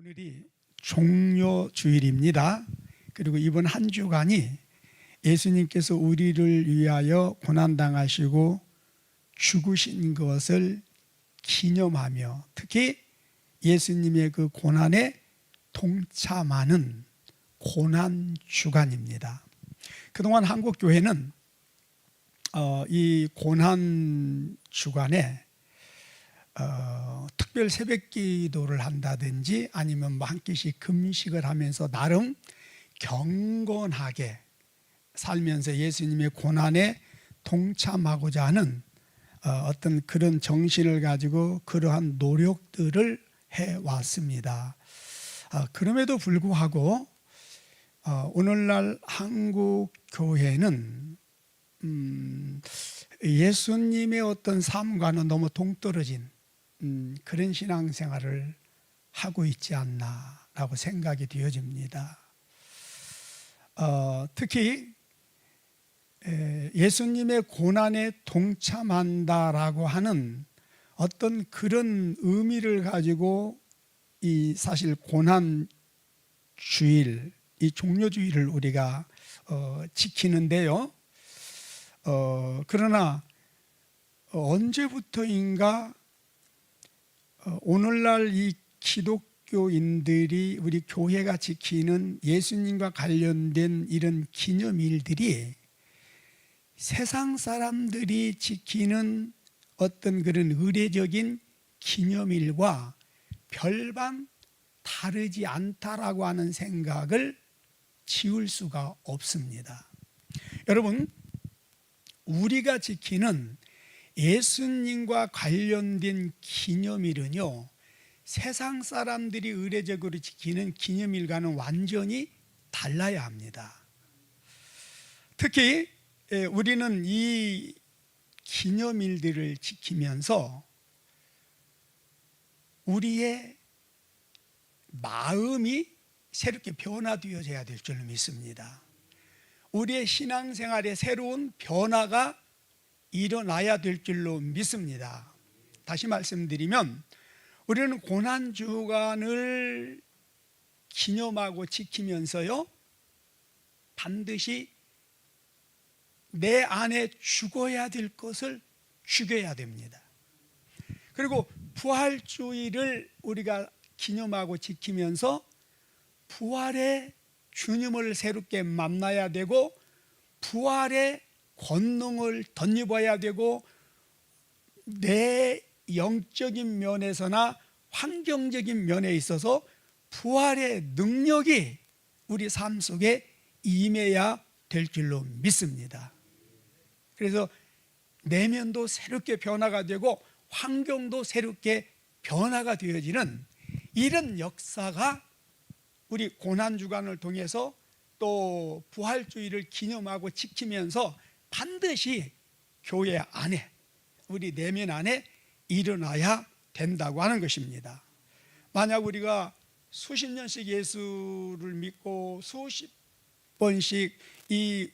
오늘이 종료주일입니다. 그리고 이번 한 주간이 예수님께서 우리를 위하여 고난당하시고 죽으신 것을 기념하며 특히 예수님의 그 고난에 동참하는 고난주간입니다. 그동안 한국교회는 이 고난주간에 특별 새벽기도를 한다든지 아니면 한 끼씩 금식을 하면서 나름 경건하게 살면서 예수님의 고난에 동참하고자 하는 어떤 그런 정신을 가지고 그러한 노력들을 해왔습니다. 그럼에도 불구하고 오늘날 한국 교회는 예수님의 어떤 삶과는 너무 동떨어진 그런 신앙생활을 하고 있지 않나라고 생각이 되어집니다. 특히 예수님의 고난에 동참한다라고 하는 어떤 그런 의미를 가지고 이 사실 고난주일, 이 종료주일을 우리가 지키는데요. 그러나 언제부터인가 오늘날 이 기독교인들이 우리 교회가 지키는 예수님과 관련된 이런 기념일들이 세상 사람들이 지키는 어떤 그런 의례적인 기념일과 별반 다르지 않다라고 하는 생각을 지울 수가 없습니다. 여러분, 우리가 지키는 예수님과 관련된 기념일은요, 세상 사람들이 의례적으로 지키는 기념일과는 완전히 달라야 합니다. 특히 우리는 이 기념일들을 지키면서 우리의 마음이 새롭게 변화되어져야 될 줄 믿습니다. 우리의 신앙생활에 새로운 변화가 일어나야 될 줄로 믿습니다. 다시 말씀드리면 우리는 고난주간을 기념하고 지키면서요, 반드시 내 안에 죽어야 될 것을 죽여야 됩니다. 그리고 부활주의를 우리가 기념하고 지키면서 부활의 주님을 새롭게 만나야 되고 부활의 권능을 덧입어야 되고 내 영적인 면에서나 환경적인 면에 있어서 부활의 능력이 우리 삶 속에 임해야 될 줄로 믿습니다. 그래서 내면도 새롭게 변화가 되고 환경도 새롭게 변화가 되어지는 이런 역사가 우리 고난주간을 통해서 또 부활주의를 기념하고 지키면서 반드시 교회 안에 우리 내면 안에 일어나야 된다고 하는 것입니다. 만약 우리가 수십 년씩 예수를 믿고 수십 번씩 이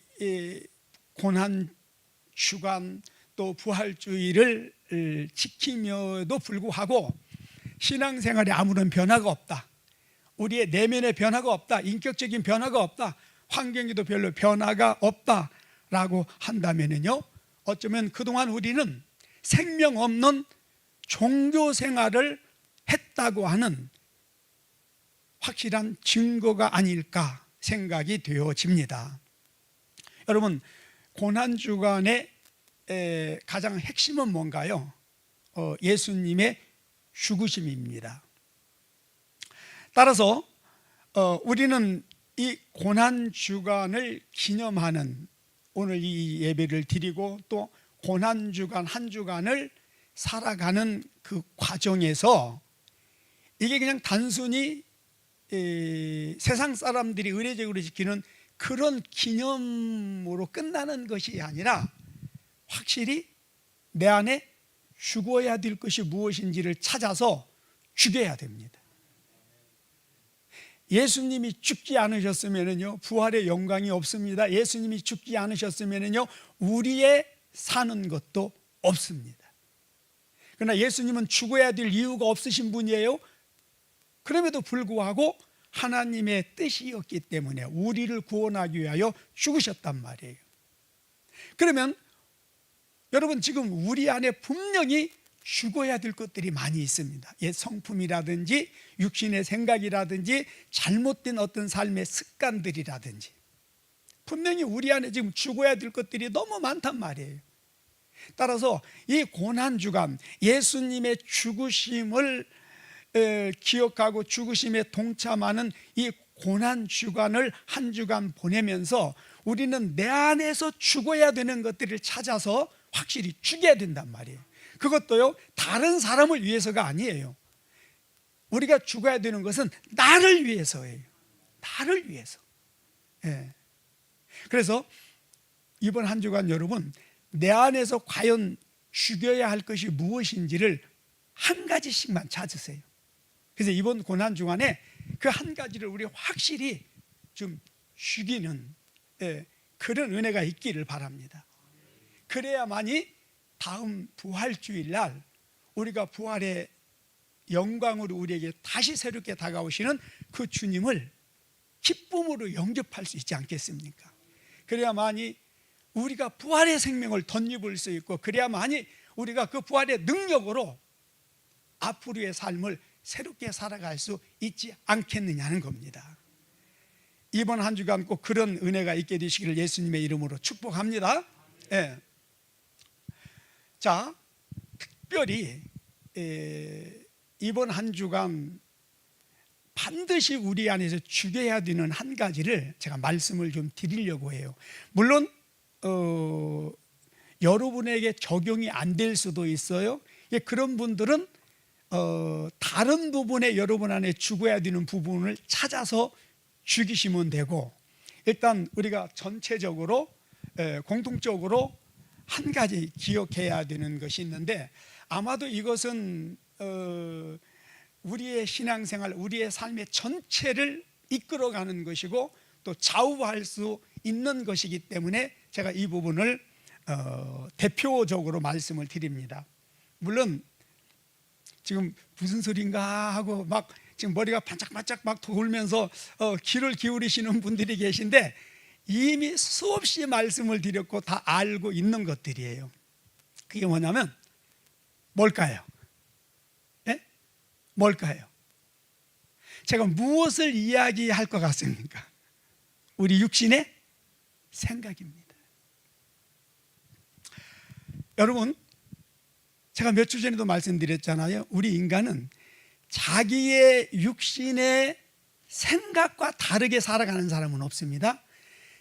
고난주간 또 부활주의를 지키며도 불구하고 신앙생활에 아무런 변화가 없다, 우리의 내면에 변화가 없다, 인격적인 변화가 없다, 환경에도 별로 변화가 없다라고 한다면요, 어쩌면 그동안 우리는 생명 없는 종교 생활을 했다고 하는 확실한 증거가 아닐까 생각이 되어집니다. 여러분, 고난주간의 가장 핵심은 뭔가요? 예수님의 죽으심입니다. 따라서 우리는 이 고난주간을 기념하는 오늘 이 예배를 드리고 또 고난주간 한 주간을 살아가는 그 과정에서 이게 그냥 단순히 세상 사람들이 의례적으로 지키는 그런 기념으로 끝나는 것이 아니라 확실히 내 안에 죽어야 될 것이 무엇인지를 찾아서 죽여야 됩니다. 예수님이 죽지 않으셨으면요, 부활의 영광이 없습니다. 예수님이 죽지 않으셨으면요, 우리의 사는 것도 없습니다. 그러나 예수님은 죽어야 될 이유가 없으신 분이에요. 그럼에도 불구하고 하나님의 뜻이었기 때문에 우리를 구원하기 위하여 죽으셨단 말이에요. 그러면 여러분, 지금 우리 안에 분명히 죽어야 될 것들이 많이 있습니다. 옛 성품이라든지 육신의 생각이라든지 잘못된 어떤 삶의 습관들이라든지 분명히 우리 안에 지금 죽어야 될 것들이 너무 많단 말이에요. 따라서 이 고난주간, 예수님의 죽으심을 기억하고 죽으심에 동참하는 이 고난주간을 한 주간 보내면서 우리는 내 안에서 죽어야 되는 것들을 찾아서 확실히 죽여야 된단 말이에요. 그것도요, 다른 사람을 위해서가 아니에요. 우리가 죽어야 되는 것은 나를 위해서예요. 나를 위해서. 예. 그래서 이번 한 주간 여러분, 내 안에서 과연 죽여야 할 것이 무엇인지를 한 가지씩만 찾으세요. 그래서 이번 고난 주간에 그 한 가지를 우리 확실히 좀 죽이는 그런 은혜가 있기를 바랍니다. 그래야만이 다음 부활주일 날 우리가 부활의 영광으로 우리에게 다시 새롭게 다가오시는 그 주님을 기쁨으로 영접할 수 있지 않겠습니까? 그래야만이 우리가 부활의 생명을 덧입을 수 있고, 그래야만이 우리가 그 부활의 능력으로 앞으로의 삶을 새롭게 살아갈 수 있지 않겠느냐는 겁니다. 이번 한 주간 꼭 그런 은혜가 있게 되시기를 예수님의 이름으로 축복합니다. 예. 자, 특별히 이번 한 주간 반드시 우리 안에서 죽여야 되는 한 가지를 제가 말씀을 좀 드리려고 해요. 물론 여러분에게 적용이 안 될 수도 있어요. 그런 분들은 다른 부분에 여러분 안에 죽어야 되는 부분을 찾아서 죽이시면 되고, 일단 우리가 전체적으로 공통적으로 한 가지 기억해야 되는 것이 있는데, 아마도 이것은 우리의 신앙생활, 우리의 삶의 전체를 이끌어가는 것이고 또 좌우할 수 있는 것이기 때문에 제가 이 부분을 대표적으로 말씀을 드립니다. 물론 지금 무슨 소린가 하고 막 지금 머리가 반짝반짝 막 돌면서 귀를 기울이시는 분들이 계신데, 이미 수없이 말씀을 드렸고 다 알고 있는 것들이에요. 그게 뭐냐면 뭘까요? 예? 뭘까요? 제가 무엇을 이야기할 것 같습니까? 우리 육신의 생각입니다. 여러분, 제가 몇 주 전에도 말씀드렸잖아요. 우리 인간은 자기의 육신의 생각과 다르게 살아가는 사람은 없습니다.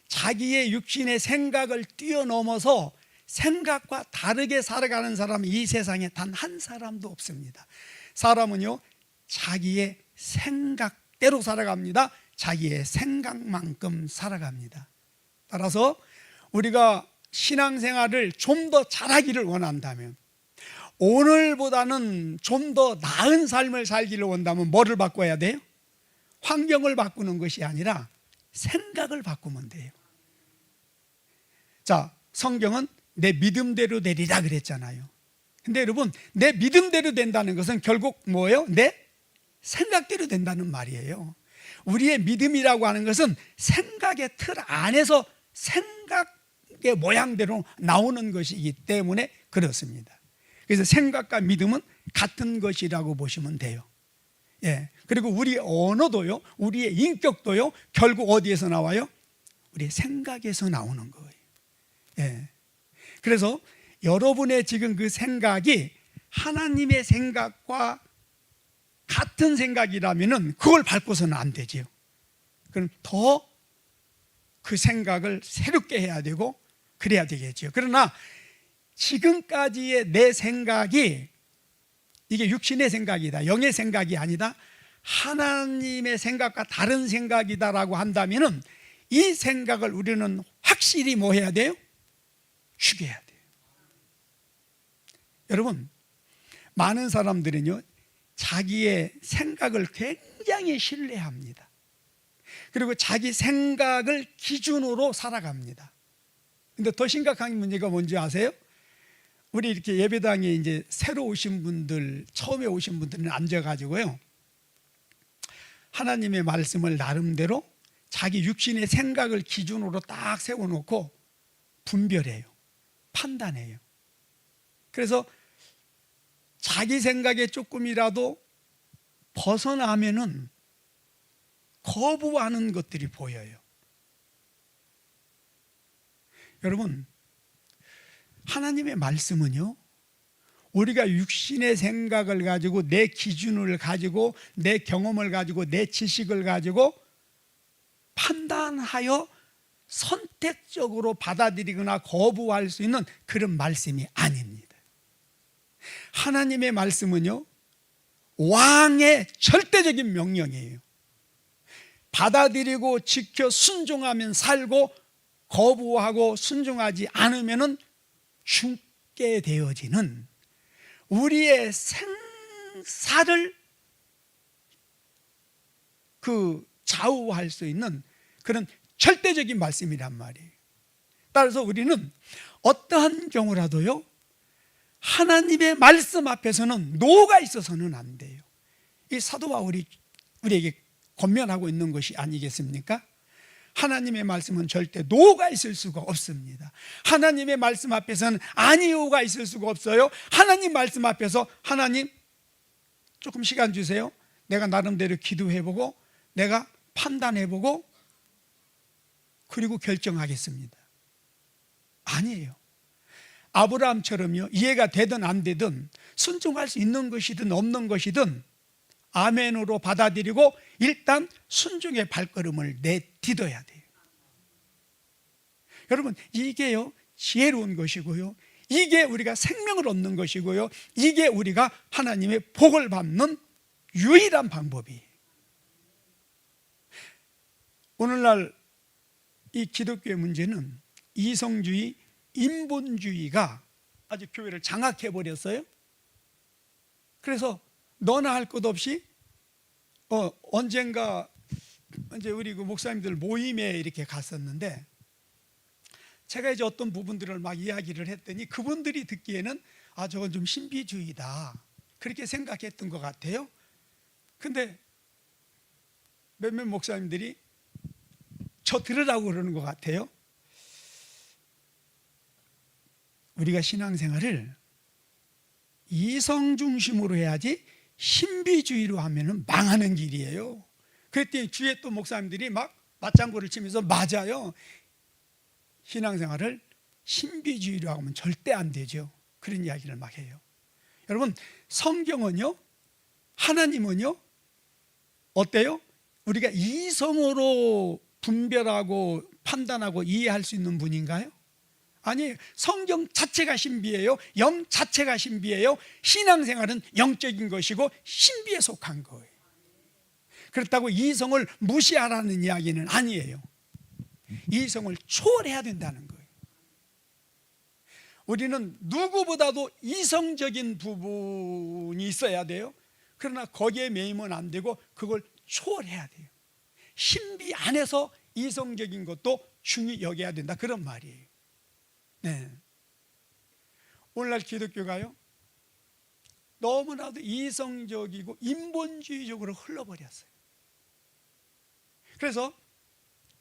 자기의 육신의 생각을 뛰어넘어서 생각과 다르게 살아가는 사람은 이 세상에 단 한 사람도 없습니다. 사람은요, 자기의 생각대로 살아갑니다. 자기의 생각만큼 살아갑니다. 따라서 우리가 신앙생활을 좀 더 잘하기를 원한다면, 오늘보다는 좀 더 나은 삶을 살기를 원한다면 뭐를 바꿔야 돼요? 환경을 바꾸는 것이 아니라 생각을 바꾸면 돼요. 자, 성경은 내 믿음대로 되리라 그랬잖아요. 근데 여러분, 내 믿음대로 된다는 것은 결국 뭐예요? 내 생각대로 된다는 말이에요. 우리의 믿음이라고 하는 것은 생각의 틀 안에서 생각의 모양대로 나오는 것이기 때문에 그렇습니다. 그래서 생각과 믿음은 같은 것이라고 보시면 돼요. 예. 그리고 우리 언어도요, 우리의 인격도요, 결국 어디에서 나와요? 우리의 생각에서 나오는 거예요. 예. 그래서 여러분의 지금 그 생각이 하나님의 생각과 같은 생각이라면은 그걸 밟고서는 안 되지요. 그럼 더 그 생각을 새롭게 해야 되고 그래야 되겠죠. 그러나 지금까지의 내 생각이 이게 육신의 생각이다, 영의 생각이 아니다, 하나님의 생각과 다른 생각이다라고 한다면은 이 생각을 우리는 확실히 뭐 해야 돼요? 죽여야 돼요. 여러분, 많은 사람들은요, 자기의 생각을 굉장히 신뢰합니다. 그리고 자기 생각을 기준으로 살아갑니다. 근데 더 심각한 문제가 뭔지 아세요? 우리 이렇게 예배당에 이제 새로 오신 분들, 처음에 오신 분들은 앉아가지고요, 하나님의 말씀을 나름대로 자기 육신의 생각을 기준으로 딱 세워놓고 분별해요. 판단해요. 그래서 자기 생각에 조금이라도 벗어나면은 거부하는 것들이 보여요. 여러분, 하나님의 말씀은요, 우리가 육신의 생각을 가지고 내 기준을 가지고 내 경험을 가지고 내 지식을 가지고 판단하여 선택적으로 받아들이거나 거부할 수 있는 그런 말씀이 아닙니다. 하나님의 말씀은요, 왕의 절대적인 명령이에요. 받아들이고 지켜 순종하면 살고 거부하고 순종하지 않으면 죽게 되어지는 우리의 생사를 좌우할 수 있는 그런 절대적인 말씀이란 말이에요. 따라서 우리는 어떠한 경우라도요, 하나님의 말씀 앞에서는 노가 있어서는 안 돼요. 이 사도 바울이 우리에게 권면하고 있는 것이 아니겠습니까? 하나님의 말씀은 절대 노가 있을 수가 없습니다. 하나님의 말씀 앞에서는 아니오가 있을 수가 없어요. 하나님 말씀 앞에서 하나님 조금 시간 주세요. 내가 나름대로 기도해보고 내가 판단해보고 그리고 결정하겠습니다. 아니에요. 아브라함처럼요, 이해가 되든 안 되든 순종할 수 있는 것이든 없는 것이든 아멘으로 받아들이고 일단 순종의 발걸음을 내딛어야 돼요. 여러분, 이게요 지혜로운 것이고요, 이게 우리가 생명을 얻는 것이고요, 이게 우리가 하나님의 복을 받는 유일한 방법이에요. 오늘날 이 기독교의 문제는 이성주의, 인본주의가 아주 교회를 장악해버렸어요. 그래서 너나 할 것 없이 언젠가 이제 우리 그 목사님들 모임에 이렇게 갔었는데, 제가 이제 어떤 부분들을 막 이야기를 했더니 그분들이 듣기에는 저건 좀 신비주의다 그렇게 생각했던 것 같아요. 근데 몇몇 목사님들이 저 들으라고 그러는 것 같아요. 우리가 신앙생활을 이성 중심으로 해야지 신비주의로 하면은 망하는 길이에요. 그랬더니 주위에 또 목사님들이 막 맞장구를 치면서 맞아요. 신앙생활을 신비주의로 하면 절대 안 되죠. 그런 이야기를 막 해요. 여러분, 성경은요, 하나님은요 어때요? 우리가 이성으로 분별하고 판단하고 이해할 수 있는 분인가요? 아니에요. 성경 자체가 신비예요. 영 자체가 신비예요. 신앙생활은 영적인 것이고 신비에 속한 거예요. 그렇다고 이성을 무시하라는 이야기는 아니에요. 이성을 초월해야 된다는 거예요. 우리는 누구보다도 이성적인 부분이 있어야 돼요. 그러나 거기에 매이면 안 되고 그걸 초월해야 돼요. 신비 안에서 이성적인 것도 중히 여겨야 된다, 그런 말이에요. 네. 오늘날 기독교가요 너무나도 이성적이고 인본주의적으로 흘러버렸어요. 그래서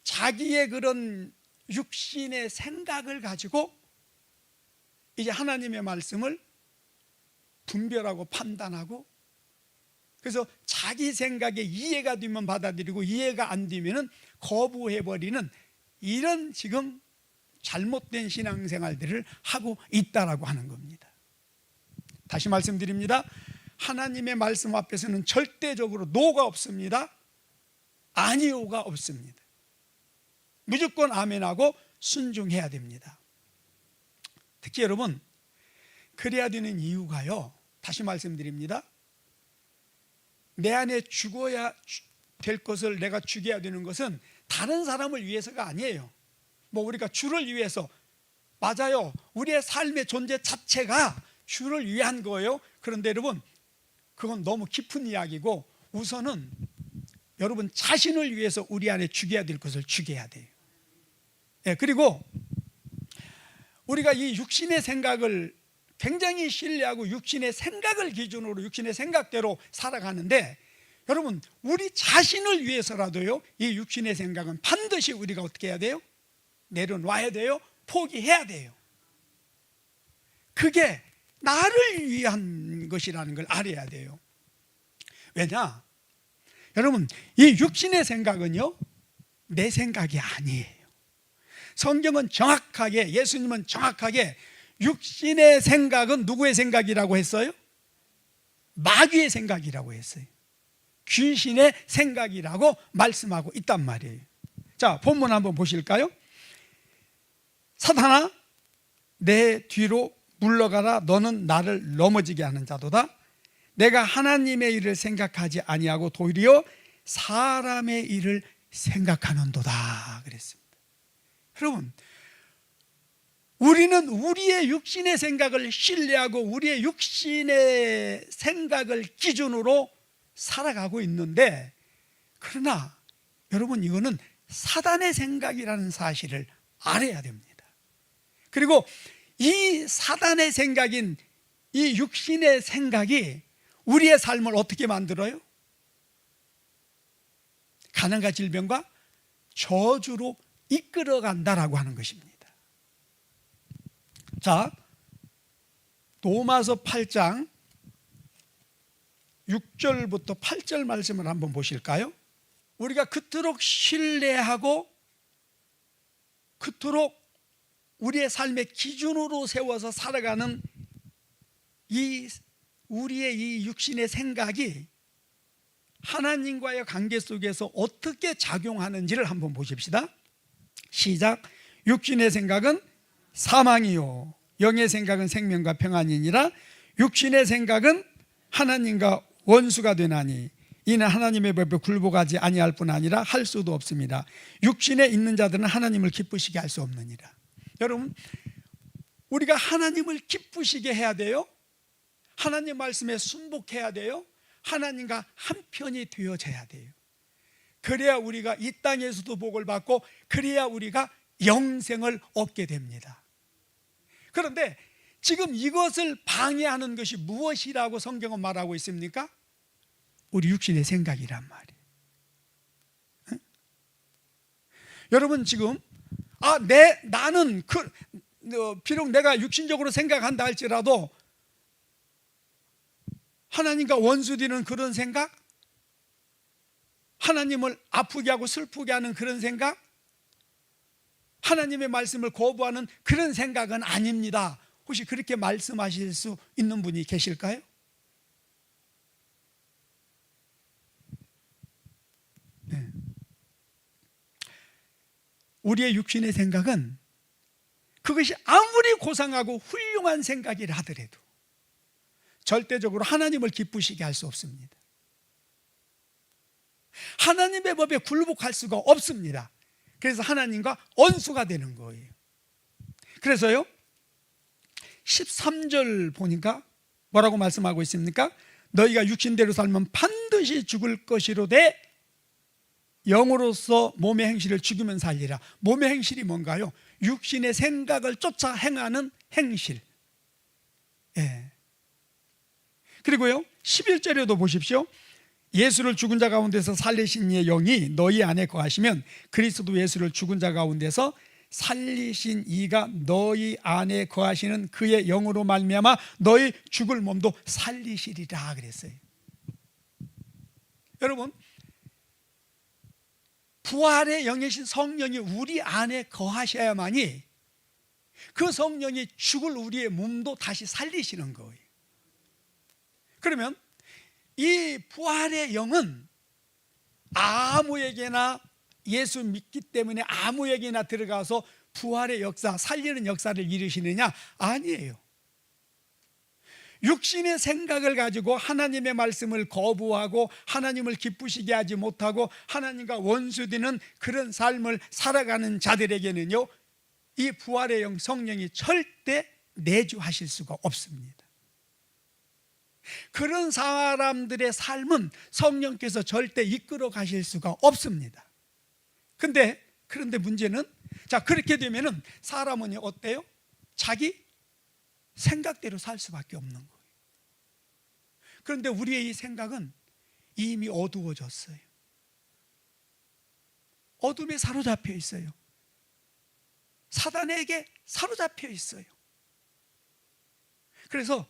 자기의 그런 육신의 생각을 가지고 이제 하나님의 말씀을 분별하고 판단하고, 그래서 자기 생각에 이해가 되면 받아들이고 이해가 안 되면 거부해버리는 이런 지금 잘못된 신앙생활들을 하고 있다라고 하는 겁니다. 다시 말씀드립니다. 하나님의 말씀 앞에서는 절대적으로 노가 없습니다. 아니오가 없습니다. 무조건 아멘하고 순종해야 됩니다. 특히 여러분, 그래야 되는 이유가요, 다시 말씀드립니다. 내 안에 죽어야 될 것을 내가 죽여야 되는 것은 다른 사람을 위해서가 아니에요. 뭐 우리가 주를 위해서, 맞아요, 우리의 삶의 존재 자체가 주를 위한 거예요. 그런데 여러분, 그건 너무 깊은 이야기고 우선은 여러분 자신을 위해서 우리 안에 죽여야 될 것을 죽여야 돼요. 그리고 우리가 이 육신의 생각을 굉장히 신뢰하고 육신의 생각을 기준으로 육신의 생각대로 살아가는데, 여러분, 우리 자신을 위해서라도요, 이 육신의 생각은 반드시 우리가 어떻게 해야 돼요? 내려놔야 돼요. 포기해야 돼요. 그게 나를 위한 것이라는 걸 알아야 돼요. 왜냐? 여러분, 이 육신의 생각은요, 내 생각이 아니에요. 성경은 정확하게, 예수님은 정확하게 육신의 생각은 누구의 생각이라고 했어요? 마귀의 생각이라고 했어요. 귀신의 생각이라고 말씀하고 있단 말이에요. 자, 본문 한번 보실까요? 사탄아, 내 뒤로 물러가라. 너는 나를 넘어지게 하는 자도다. 내가 하나님의 일을 생각하지 아니하고 도리어 사람의 일을 생각하는도다 그랬습니다. 여러분, 우리는 우리의 육신의 생각을 신뢰하고 우리의 육신의 생각을 기준으로 살아가고 있는데, 그러나 여러분, 이거는 사단의 생각이라는 사실을 알아야 됩니다. 그리고 이 사단의 생각인 이 육신의 생각이 우리의 삶을 어떻게 만들어요? 가난과 질병과 저주로 이끌어간다라고 하는 것입니다. 자, 로마서 8장 6절부터 8절 말씀을 한번 보실까요? 우리가 그토록 신뢰하고 그토록 우리의 삶의 기준으로 세워서 살아가는 우리의 이 육신의 생각이 하나님과의 관계 속에서 어떻게 작용하는지를 한번 보십시다. 시작. 육신의 생각은 사망이요 영의 생각은 생명과 평안이니라. 육신의 생각은 하나님과 원수가 되나니 이는 하나님의 법에 굴복하지 아니할 뿐 아니라 할 수도 없습니다. 육신에 있는 자들은 하나님을 기쁘시게 할 수 없느니라. 여러분, 우리가 하나님을 기쁘시게 해야 돼요. 하나님 말씀에 순복해야 돼요. 하나님과 한편이 되어져야 돼요. 그래야 우리가 이 땅에서도 복을 받고 그래야 우리가 영생을 얻게 됩니다. 그런데 지금 이것을 방해하는 것이 무엇이라고 성경은 말하고 있습니까? 우리 육신의 생각이란 말이에요. 응? 여러분, 지금 나는 비록 내가 육신적으로 생각한다 할지라도 하나님과 원수되는 그런 생각, 하나님을 아프게 하고 슬프게 하는 그런 생각, 하나님의 말씀을 거부하는 그런 생각은 아닙니다. 혹시 그렇게 말씀하실 수 있는 분이 계실까요? 네. 우리의 육신의 생각은 그것이 아무리 고상하고 훌륭한 생각이라 하더라도 절대적으로 하나님을 기쁘시게 할 수 없습니다. 하나님의 법에 굴복할 수가 없습니다. 그래서 하나님과 원수가 되는 거예요. 그래서요 13절 보니까 뭐라고 말씀하고 있습니까? 너희가 육신대로 살면 반드시 죽을 것이로되 영으로서 몸의 행실을 죽이면 살리라. 몸의 행실이 뭔가요? 육신의 생각을 쫓아 행하는 행실. 예. 그리고요 11절에도 보십시오. 예수를 죽은 자 가운데서 살리신 이의 영이 너희 안에 거하시면 그리스도 예수를 죽은 자 가운데서 살리신 이가 너희 안에 거하시는 그의 영으로 말미암아 너희 죽을 몸도 살리시리라 그랬어요. 여러분, 부활의 영이신 성령이 우리 안에 거하셔야만이 그 성령이 죽을 우리의 몸도 다시 살리시는 거예요. 그러면 이 부활의 영은 아무에게나 예수 믿기 때문에 아무에게나 들어가서 부활의 역사, 살리는 역사를 이루시느냐? 아니에요. 육신의 생각을 가지고 하나님의 말씀을 거부하고 하나님을 기쁘시게 하지 못하고 하나님과 원수되는 그런 삶을 살아가는 자들에게는요 이 부활의 영 성령이 절대 내주하실 수가 없습니다. 그런 사람들의 삶은 성령께서 절대 이끌어 가실 수가 없습니다. 그런데 문제는, 자, 그렇게 되면은 사람은 어때요? 자기 생각대로 살 수밖에 없는 거예요. 그런데 우리의 이 생각은 이미 어두워졌어요. 어둠에 사로잡혀 있어요. 사단에게 사로잡혀 있어요. 그래서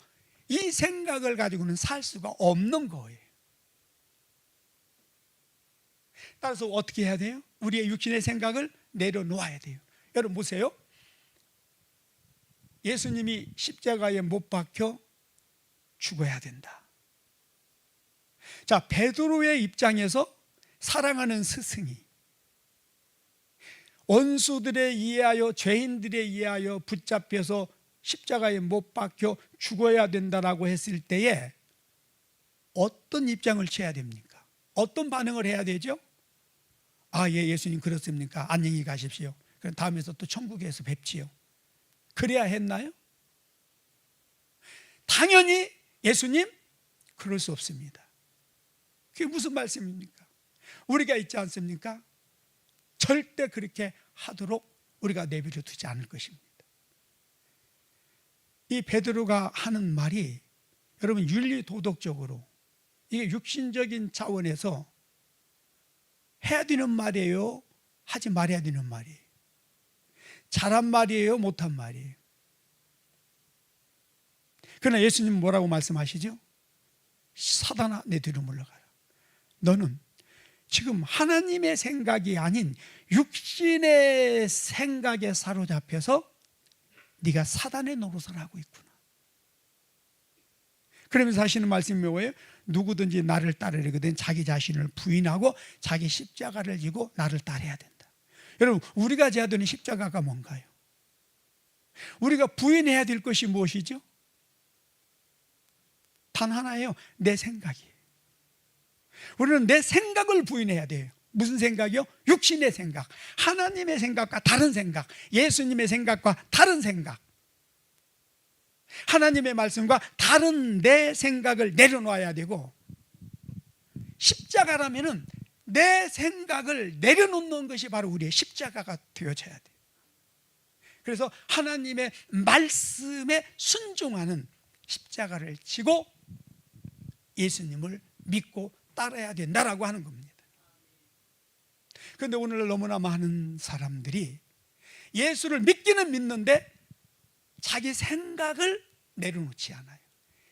이 생각을 가지고는 살 수가 없는 거예요. 따라서 어떻게 해야 돼요? 우리의 육신의 생각을 내려놓아야 돼요. 여러분 보세요. 예수님이 십자가에 못 박혀 죽어야 된다. 자, 베드로의 입장에서 사랑하는 스승이 원수들에 의하여, 죄인들에 의하여 붙잡혀서 십자가에 못 박혀 죽어야 된다라고 했을 때에 어떤 입장을 취해야 됩니까? 어떤 반응을 해야 되죠? 아, 예, 예수님 그렇습니까? 안녕히 가십시오. 그럼 다음에서 또 천국에서 뵙지요. 그래야 했나요? 당연히 예수님 그럴 수 없습니다. 그게 무슨 말씀입니까? 우리가 있지 않습니까? 절대 그렇게 하도록 우리가 내버려 두지 않을 것입니다. 이 베드로가 하는 말이 여러분 윤리 도덕적으로 이게 육신적인 차원에서 해야 되는 말이에요? 하지 말아야 되는 말이에요? 잘한 말이에요? 못한 말이에요? 그러나 예수님은 뭐라고 말씀하시죠? 사단아, 내 뒤로 물러가라. 너는 지금 하나님의 생각이 아닌 육신의 생각에 사로잡혀서 네가 사단의 노릇을 하고 있구나. 그러면서 하시는 말씀이 뭐예요? 누구든지 나를 따르려거든 자기 자신을 부인하고 자기 십자가를 지고 나를 따라야 된다. 여러분, 우리가 져야 되는 십자가가 뭔가요? 우리가 부인해야 될 것이 무엇이죠? 단 하나예요. 내 생각이에요. 우리는 내 생각을 부인해야 돼요. 무슨 생각이요? 육신의 생각, 하나님의 생각과 다른 생각, 예수님의 생각과 다른 생각, 하나님의 말씀과 다른 내 생각을 내려놓아야 되고, 십자가라면은 내 생각을 내려놓는 것이 바로 우리의 십자가가 되어져야 돼요. 그래서 하나님의 말씀에 순종하는 십자가를 지고 예수님을 믿고 따라야 된다라고 하는 겁니다. 그런데 오늘 너무나 많은 사람들이 예수를 믿기는 믿는데 자기 생각을 내려놓지 않아요.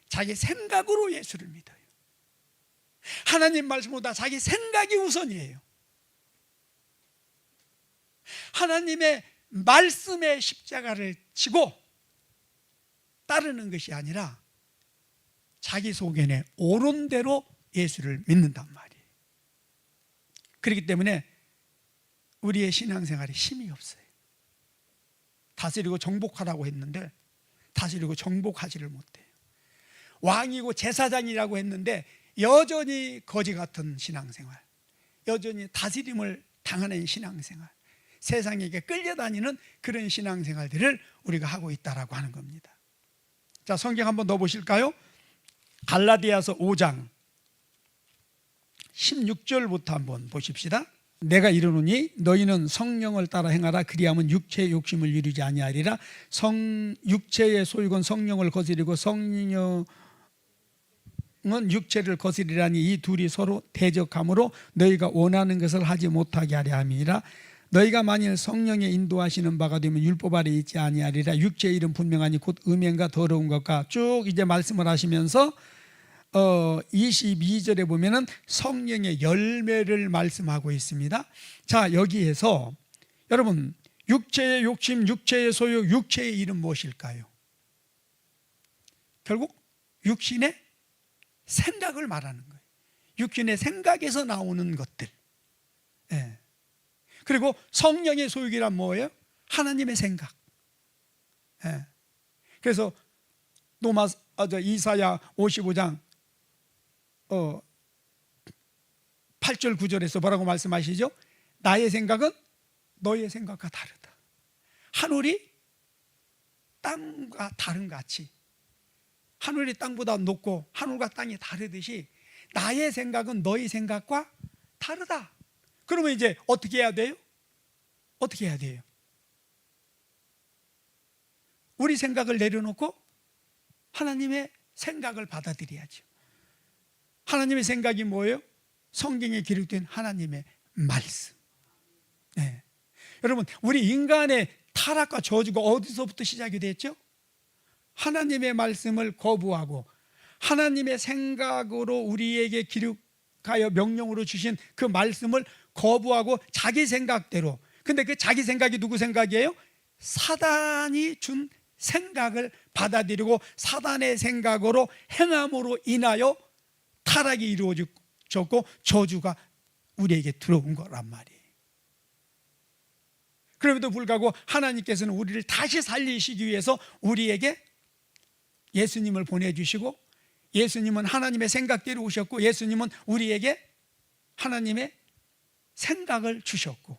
자기 생각으로 예수를 믿어요. 하나님 말씀보다 자기 생각이 우선이에요. 하나님의 말씀의 십자가를 지고 따르는 것이 아니라 자기 소견에 옳은 대로 예수를 믿는단 말이에요. 그렇기 때문에 우리의 신앙생활에 힘이 없어요. 다스리고 정복하라고 했는데 다스리고 정복하지를 못해요. 왕이고 제사장이라고 했는데 여전히 거지 같은 신앙생활, 여전히 다스림을 당하는 신앙생활, 세상에게 끌려다니는 그런 신앙생활들을 우리가 하고 있다라고 하는 겁니다. 자, 성경 한번 더 보실까요? 갈라디아서 5장 16절부터 한번 보십시다. 내가 이르노니 너희는 성령을 따라 행하라. 그리하면 육체의 욕심을 이루지 아니하리라. 육체의 소욕은 성령을 거스리고 성령은 육체를 거스리라니 이 둘이 서로 대적함으로 너희가 원하는 것을 하지 못하게 하려 함이니라. 너희가 만일 성령의 인도하시는 바가 되면 율법 아래 있지 아니하리라. 육체의 일은 분명하니 곧 음행과 더러운 것과 쭉 이제 말씀을 하시면서 22절에 보면은 성령의 열매를 말씀하고 있습니다. 자, 여기에서 여러분 육체의 욕심, 육체의 소욕, 육체의 일은 무엇일까요? 결국 육신의 생각을 말하는 거예요. 육신의 생각에서 나오는 것들. 예. 그리고 성령의 소욕이란 뭐예요? 하나님의 생각. 예. 그래서 이사야 55장 8절 9절에서 뭐라고 말씀하시죠? 나의 생각은 너의 생각과 다르다. 하늘이 땅과 다른 같이, 하늘이 땅보다 높고 하늘과 땅이 다르듯이 나의 생각은 너의 생각과 다르다. 그러면 이제 어떻게 해야 돼요? 어떻게 해야 돼요? 우리 생각을 내려놓고 하나님의 생각을 받아들여야죠. 하나님의 생각이 뭐예요? 성경에 기록된 하나님의 말씀. 네. 여러분, 우리 인간의 타락과 저주가 어디서부터 시작이 됐죠? 하나님의 말씀을 거부하고 하나님의 생각으로 우리에게 기록하여 명령으로 주신 그 말씀을 거부하고 자기 생각대로. 근데 그 자기 생각이 누구 생각이에요? 사단이 준 생각을 받아들이고 사단의 생각으로 행함으로 인하여 타락이 이루어졌고 저주가 우리에게 들어온 거란 말이에요. 그럼에도 불구하고 하나님께서는 우리를 다시 살리시기 위해서 우리에게 예수님을 보내주시고, 예수님은 하나님의 생각대로 오셨고, 예수님은 우리에게 하나님의 생각을 주셨고,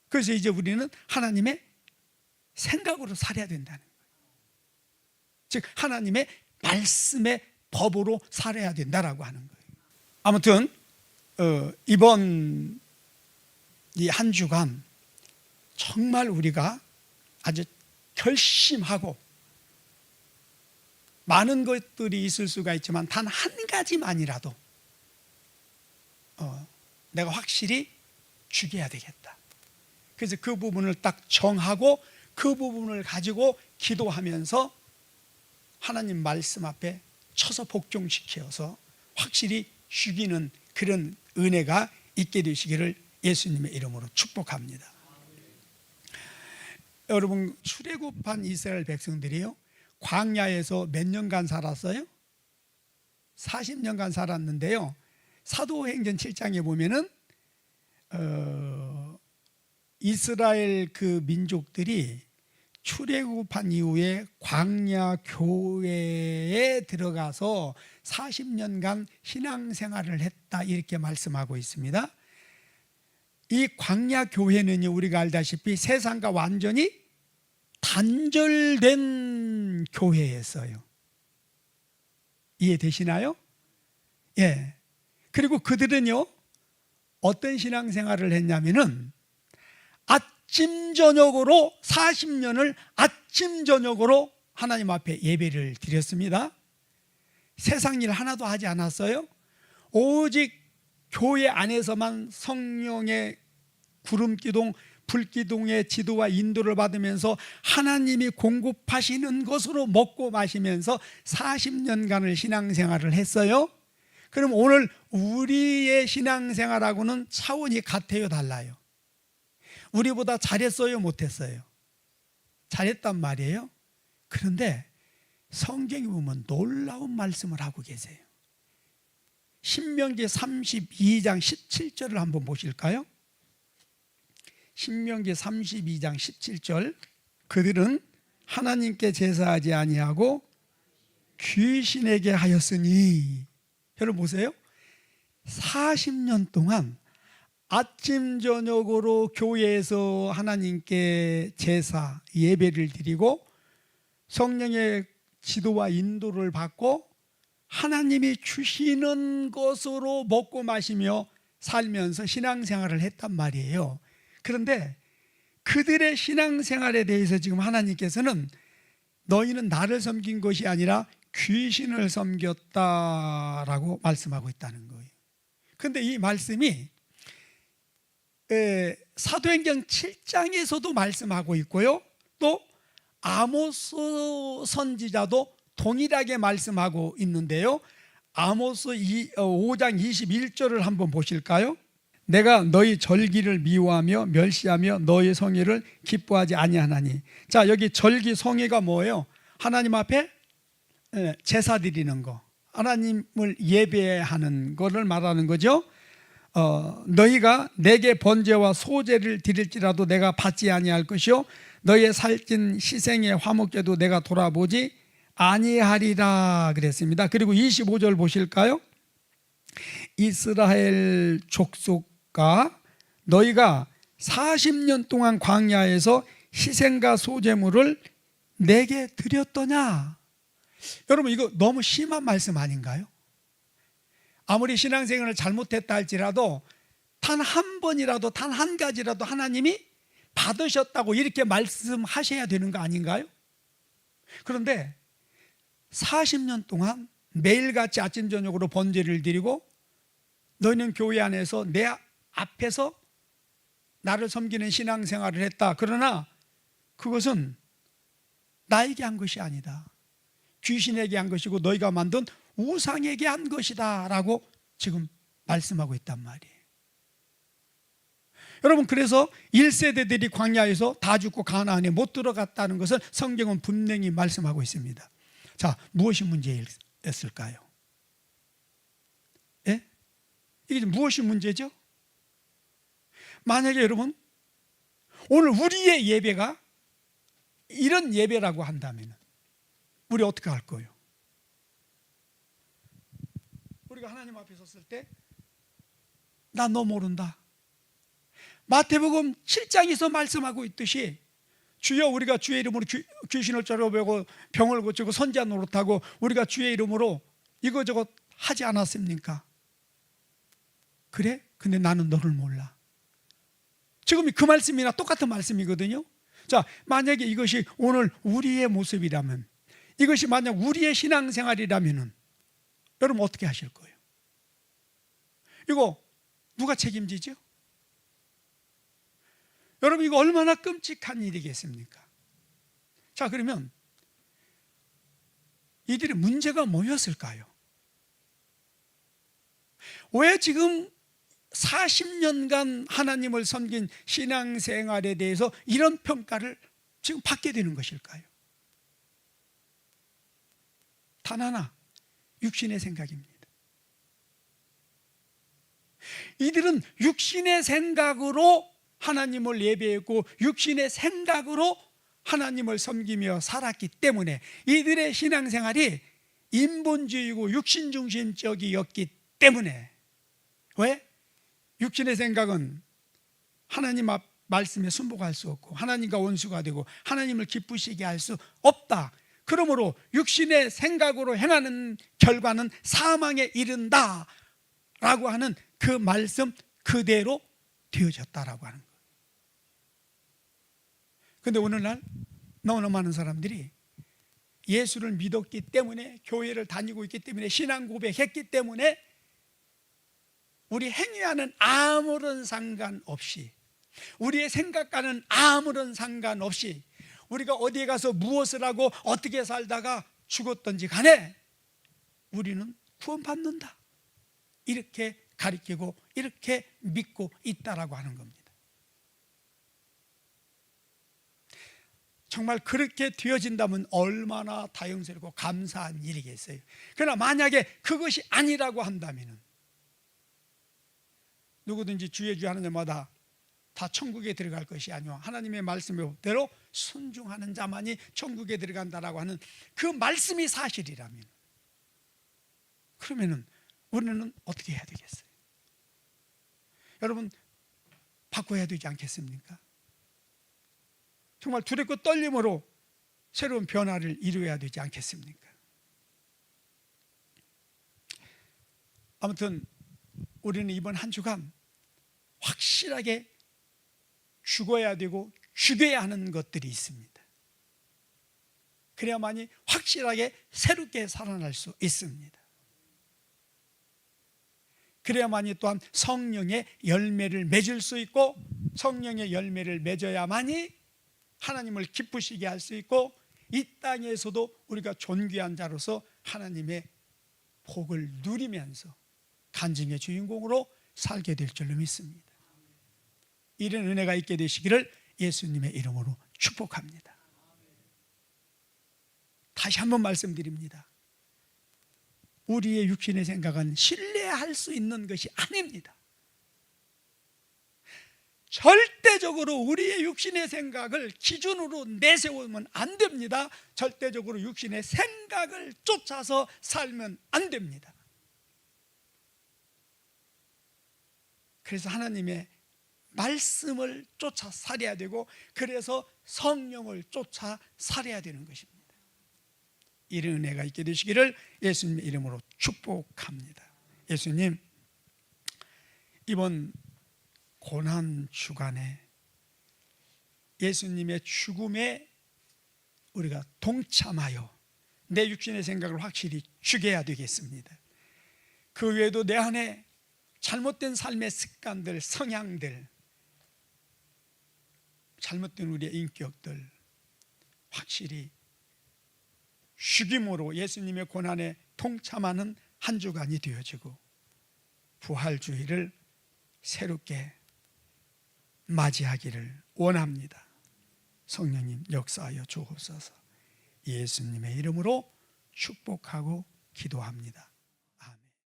그래서 이제 우리는 하나님의 생각으로 살아야 된다는 거예요. 즉 하나님의 말씀의 법으로 살아야 된다라고 하는 거예요. 아무튼 이번 이 한 주간 정말 우리가 아주 결심하고, 많은 것들이 있을 수가 있지만 단 한 가지만이라도 내가 확실히 죽여야 되겠다. 그래서 그 부분을 딱 정하고 그 부분을 가지고 기도하면서 하나님 말씀 앞에 쳐서 복종시켜서 확실히 죽이는 그런 은혜가 있게 되시기를 예수님의 이름으로 축복합니다. 여러분, 출애굽한 이스라엘 백성들이요, 광야에서 몇 년간 살았어요? 40년간 살았는데요, 사도행전 7장에 보면은 이스라엘 그 민족들이 출애굽한 이후에 광야 교회에 들어가서 40년간 신앙생활을 했다, 이렇게 말씀하고 있습니다. 이 광야 교회는요, 우리가 알다시피 세상과 완전히 단절된 교회였어요. 이해되시나요? 예. 그리고 그들은요, 어떤 신앙생활을 했냐면은 아침 저녁으로 40년을 아침 저녁으로 하나님 앞에 예배를 드렸습니다. 세상 일 하나도 하지 않았어요. 오직 교회 안에서만 성령의 구름기둥, 불기둥의 지도와 인도를 받으면서 하나님이 공급하시는 것으로 먹고 마시면서 40년간을 신앙생활을 했어요. 그럼 오늘 우리의 신앙생활하고는 차원이 같아요, 달라요? 우리보다 잘했어요, 못했어요? 잘했단 말이에요. 그런데 성경에 보면 놀라운 말씀을 하고 계세요. 신명기 32장 17절을 한번 보실까요? 신명기 32장 17절. 그들은 하나님께 제사하지 아니하고 귀신에게 하였으니. 여러분 보세요. 40년 동안 아침 저녁으로 교회에서 하나님께 제사, 예배를 드리고 성령의 지도와 인도를 받고 하나님이 주시는 것으로 먹고 마시며 살면서 신앙생활을 했단 말이에요. 그런데 그들의 신앙생활에 대해서 지금 하나님께서는 너희는 나를 섬긴 것이 아니라 귀신을 섬겼다라고 말씀하고 있다는 거예요. 그런데 이 말씀이 사도행전 7장에서도 말씀하고 있고요, 또 아모스 선지자도 동일하게 말씀하고 있는데요, 아모스 5장 21절을 한번 보실까요? 내가 너희 절기를 미워하며 멸시하며 너희 성회를 기뻐하지 아니하나니. 자, 여기 절기 성회가 뭐예요? 하나님 앞에 제사 드리는 거, 하나님을 예배하는 것을 말하는 거죠. 너희가 내게 번제와 소제를 드릴지라도 내가 받지 아니할 것이요 너희의 살찐 희생의 화목제도 내가 돌아보지 아니하리라 그랬습니다. 그리고 25절 보실까요? 이스라엘 족속과 너희가 40년 동안 광야에서 희생과 소제물을 내게 드렸더냐. 여러분, 이거 너무 심한 말씀 아닌가요? 아무리 신앙생활을 잘못했다 할지라도 단 한 번이라도, 단 한 가지라도 하나님이 받으셨다고 이렇게 말씀하셔야 되는 거 아닌가요? 그런데 40년 동안 매일같이 아침 저녁으로 번제를 드리고 너희는 교회 안에서 내 앞에서 나를 섬기는 신앙생활을 했다. 그러나 그것은 나에게 한 것이 아니다. 귀신에게 한 것이고 너희가 만든 우상에게 한 것이다 라고 지금 말씀하고 있단 말이에요. 여러분, 그래서 1세대들이 광야에서 다 죽고 가나안에 못 들어갔다는 것을 성경은 분명히 말씀하고 있습니다. 자, 무엇이 문제였을까요? 예? 이게 무엇이 문제죠? 만약에 여러분 오늘 우리의 예배가 이런 예배라고 한다면 우리 어떻게 할 거예요? 우리가 하나님 앞에 섰을 때 나 너 모른다. 마태복음 7장에서 말씀하고 있듯이 주여 우리가 주의 이름으로 귀신을 쫓아내고 병을 고치고 선지자 노릇하고 우리가 주의 이름으로 이거저것 하지 않았습니까? 그래? 근데 나는 너를 몰라. 지금 그 말씀이나 똑같은 말씀이거든요. 자, 만약에 이것이 오늘 우리의 모습이라면, 이것이 만약 우리의 신앙생활이라면 여러분 어떻게 하실 거예요? 이거 누가 책임지죠? 여러분 이거 얼마나 끔찍한 일이겠습니까? 자, 그러면 이들의 문제가 뭐였을까요? 왜 지금 40년간 하나님을 섬긴 신앙생활에 대해서 이런 평가를 지금 받게 되는 것일까요? 단 하나, 육신의 생각입니다. 이들은 육신의 생각으로 하나님을 예배했고 육신의 생각으로 하나님을 섬기며 살았기 때문에 이들의 신앙생활이 인본주의고 육신중심적이었기 때문에, 왜? 육신의 생각은 하나님 앞 말씀에 순복할 수 없고 하나님과 원수가 되고 하나님을 기쁘시게 할 수 없다. 그러므로 육신의 생각으로 행하는 결과는 사망에 이른다 라고 하는 그 말씀 그대로 되어졌다라고 하는 거예요. 그런데 오늘날 너무나 많은 사람들이 예수를 믿었기 때문에, 교회를 다니고 있기 때문에, 신앙 고백했기 때문에 우리 행위와는 아무런 상관없이, 우리의 생각과는 아무런 상관없이 우리가 어디에 가서 무엇을 하고 어떻게 살다가 죽었던지 간에 우리는 구원받는다, 이렇게 가리키고 이렇게 믿고 있다라고 하는 겁니다. 정말 그렇게 되어진다면 얼마나 다영스럽고 감사한 일이겠어요. 그러나 만약에 그것이 아니라고 한다면 누구든지 주의 주 하는 자마다 다 천국에 들어갈 것이 아니오 하나님의 말씀대로 순종하는 자만이 천국에 들어간다라고 하는 그 말씀이 사실이라면, 그러면은 우리는 어떻게 해야 되겠어요? 여러분, 바꿔야 되지 않겠습니까? 정말 두렵고 떨림으로 새로운 변화를 이루어야 되지 않겠습니까? 아무튼 우리는 이번 한 주간 확실하게 죽어야 되고 죽여야 하는 것들이 있습니다. 그래야만이 확실하게 새롭게 살아날 수 있습니다. 그래야만이 또한 성령의 열매를 맺을 수 있고, 성령의 열매를 맺어야만이 하나님을 기쁘시게 할 수 있고, 이 땅에서도 우리가 존귀한 자로서 하나님의 복을 누리면서 간증의 주인공으로 살게 될 줄로 믿습니다. 이런 은혜가 있게 되시기를 예수님의 이름으로 축복합니다. 다시 한번 말씀드립니다. 우리의 육신의 생각은 신뢰할 수 있는 것이 아닙니다. 절대적으로 우리의 육신의 생각을 기준으로 내세우면 안 됩니다. 절대적으로 육신의 생각을 쫓아서 살면 안 됩니다. 그래서 하나님의 말씀을 쫓아 살아야 되고, 그래서 성령을 쫓아 살아야 되는 것입니다. 이런 은혜가 있게 되시기를 예수님의 이름으로 축복합니다. 예수님, 이번 고난 주간에 예수님의 죽음에 우리가 동참하여 내 육신의 생각을 확실히 죽여야 되겠습니다. 그 외에도 내 안에 잘못된 삶의 습관들, 성향들, 잘못된 우리의 인격들 확실히 죽임으로 예수님의 고난에 통참하는 한 주간이 되어지고 부활주의를 새롭게 맞이하기를 원합니다. 성령님 역사하여 주옵소서. 예수님의 이름으로 축복하고 기도합니다.